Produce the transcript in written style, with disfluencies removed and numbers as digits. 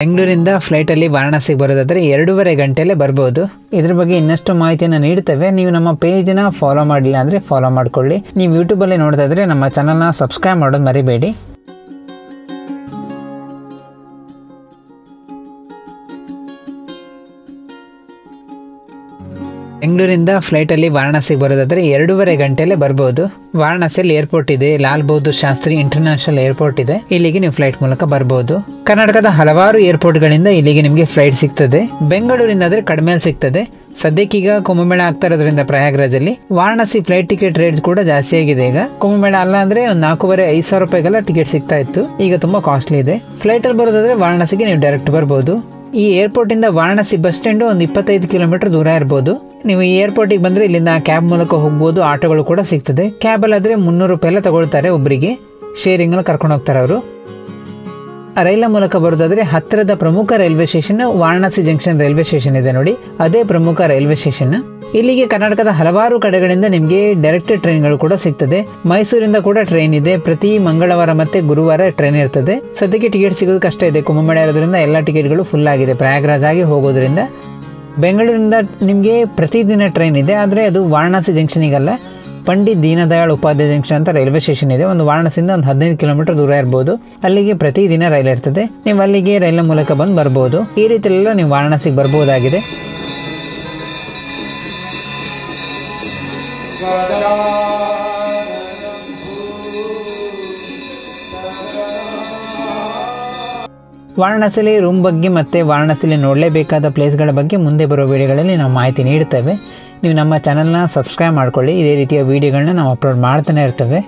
ಬೆಂಗಳೂರಿಂದ ಫ್ಲೈಟಲ್ಲಿ ವಾರಣಾಸಿಗೆ ಬರೋದಾದರೆ 2.5 ಗಂಟೆಯಲ್ಲೇ ಬರ್ಬೋದು. ಇದ್ರ ಬಗ್ಗೆ ಇನ್ನಷ್ಟು ಮಾಹಿತಿಯನ್ನು ನೀಡ್ತೇವೆ. ನೀವು ನಮ್ಮ ಪೇಜ್ನ ಫಾಲೋ ಮಾಡಿಲ್ಲ ಅಂದರೆ ಫಾಲೋ ಮಾಡ್ಕೊಳ್ಳಿ. ನೀವು ಯೂಟ್ಯೂಬಲ್ಲಿ ನೋಡ್ತಾ ಇದ್ರೆ ನಮ್ಮ ಚಾನಲ್ನ ಸಬ್ಸ್ಕ್ರೈಬ್ ಮಾಡೋದು ಮರಿಬೇಡಿ. ಬೆಂಗಳೂರಿಂದ ಫ್ಲೈಟಲ್ಲಿ ವಾರಣಾಸಿಗೆ ಬರೋದಾದರೆ 2.5 ಗಂಟೆಯಲ್ಲೇ ಬರ್ಬೋದು. ವಾರಣಾಸಿಯಲ್ಲಿ ಏರ್ಪೋರ್ಟ್ ಇದೆ, ಲಾಲ್ ಬಹದ್ದೂರ್ ಶಾಸ್ತ್ರಿ ಇಂಟರ್ನ್ಯಾಷನಲ್ ಏರ್ಪೋರ್ಟ್ ಇದೆ. ಇಲ್ಲಿಗೆ ನೀವು ಫ್ಲೈಟ್ ಮೂಲಕ ಬರ್ಬೋದು. ಕರ್ನಾಟಕದ ಹಲವಾರು ಏರ್ಪೋರ್ಟ್ಗಳಿಂದ ಇಲ್ಲಿಗೆ ನಿಮಗೆ ಫ್ಲೈಟ್ ಸಿಗ್ತದೆ. ಬೆಂಗಳೂರಿಂದ ಆದರೆ ಕಡಿಮೆ ಸಿಗ್ತದೆ. ಸದ್ಯಕ್ಕೀಗ ಕುಂಭಮೇಳ ಆಗ್ತಾ ಇರೋದ್ರಿಂದ ಪ್ರಯಾಗ್ರಾಜಲ್ಲಿ ವಾರಣಾಸಿ ಫ್ಲೈಟ್ ಟಿಕೆಟ್ ರೇಟ್ ಕೂಡ ಜಾಸ್ತಿ ಆಗಿದೆ. ಈಗ ಕುಂಭಮೇಳ ಅಲ್ಲ ಅಂದ್ರೆ ಒಂದು 4,500 ರೂಪಾಯಿಗೆಲ್ಲ ಟಿಕೆಟ್ ಸಿಗ್ತಾ ಇತ್ತು. ಈಗ ತುಂಬಾ ಕಾಸ್ಟ್ಲಿ ಇದೆ. ಫ್ಲೈಟಲ್ಲಿ ಬರೋದಾದ್ರೆ ವಾರಣಾಸಿಗೆ ನೀವು ಡೈರೆಕ್ಟ್ ಬರ್ಬೋದು. ಈ ಏರ್ಪೋರ್ಟ್ ಇಂದ ವಾರಣಾಸಿ ಬಸ್ ಸ್ಟ್ಯಾಂಡ್ ಒಂದು 25 ಕಿಲೋಮೀಟರ್ ದೂರ ಇರ್ಬೋದು. ನೀವು ಈ ಏರ್ಪೋರ್ಟಿಗೆ ಬಂದ್ರೆ ಇಲ್ಲಿಂದ ಕ್ಯಾಬ್ ಮೂಲಕ ಹೋಗ್ಬೋದು. ಆಟೋಗಳು ಕೂಡ ಸಿಗ್ತದೆ. ಕ್ಯಾಬಲ್ಲಿ ಆದ್ರೆ 300 ರೂಪಾಯಿ ಎಲ್ಲ ತಗೊಳ್ತಾರೆ ಒಬ್ಬರಿಗೆ. ಶೇರಿಂಗ್ ಅಲ್ಲಿ ಕರ್ಕೊಂಡು ಹೋಗ್ತಾರೆ ಅವರು. ರೈಲ ಮೂಲಕ ಬರೋದಾದ್ರೆ ಹತ್ತಿರದ ಪ್ರಮುಖ railway station Varanasi junction railway station ಇದೆ ನೋಡಿ, ಅದೇ ಪ್ರಮುಖ ರೈಲ್ವೆ ಸ್ಟೇಷನ್. ಇಲ್ಲಿಗೆ ಕರ್ನಾಟಕದ ಹಲವಾರು ಕಡೆಗಳಿಂದ ನಿಮಗೆ ಡೈರೆಕ್ಟ್ ಟ್ರೈನ್ಗಳು ಕೂಡ ಸಿಗ್ತದೆ. ಮೈಸೂರಿಂದ ಕೂಡ ಟ್ರೈನ್ ಇದೆ. ಪ್ರತಿ ಮಂಗಳವಾರ ಮತ್ತೆ ಗುರುವಾರ ಟ್ರೈನ್ ಇರ್ತದೆ. ಸದ್ಯಕ್ಕೆ ಟಿಕೆಟ್ ಸಿಗೋದು ಕಷ್ಟ ಇದೆ. ಕುಂಭಮೇಳ ಇರೋದ್ರಿಂದ ಎಲ್ಲ ಟಿಕೆಟ್ಗಳು ಫುಲ್ ಆಗಿದೆ. ಪ್ರಯಾಗ್ರಾಜ್ ಆಗಿ ಹೋಗೋದ್ರಿಂದ ಬೆಂಗಳೂರಿಂದ ನಿಮಗೆ ಪ್ರತಿದಿನ ಟ್ರೈನ್ ಇದೆ. ಆದರೆ ಅದು ವಾರಣಾಸಿ ಜಂಕ್ಷನಿಗಲ್ಲ, ಪಂಡಿತ್ ದೀನದಯಾಳ್ ಉಪಾಧ್ಯಾಯ ಜಂಕ್ಷನ್ ಅಂತ ರೈಲ್ವೆ ಸ್ಟೇಷನ್ ಇದೆ. ಒಂದು ವಾರಣಾಸಿಯಿಂದ ಒಂದು 15 ಕಿಲೋಮೀಟರ್ ದೂರ ಇರ್ಬೋದು. ಅಲ್ಲಿಗೆ ಪ್ರತಿದಿನ ರೈಲ್ ಇರ್ತದೆ. ನೀವು ಅಲ್ಲಿಗೆ ರೈಲ್ ಮೂಲಕ ಬಂದು ಬರ್ಬೋದು. ಈ ರೀತಿಯೆಲ್ಲ ನೀವು ವಾರಣಾಸಿಗೆ ಬರ್ಬೋದಾಗಿದೆ. ವಾರಣಾಸಿಯಲ್ಲಿ ರೂಮ್ ಬಗ್ಗೆ ಮತ್ತು ವಾರಣಾಸಿಯಲ್ಲಿ ನೋಡಲೇಬೇಕಾದ ಪ್ಲೇಸ್ಗಳ ಬಗ್ಗೆ ಮುಂದೆ ಬರೋ ವಿಡಿಯೋಗಳಲ್ಲಿ ನಾವು ಮಾಹಿತಿ ನೀಡ್ತೇವೆ. ನೀವು ನಮ್ಮ ಚಾನಲ್ನ ಸಬ್ಸ್ಕ್ರೈಬ್ ಮಾಡ್ಕೊಳ್ಳಿ. ಇದೇ ರೀತಿಯ ವಿಡಿಯೋಗಳನ್ನ ನಾವು ಅಪ್ಲೋಡ್ ಮಾಡ್ತಾನೆ ಇರ್ತೇವೆ.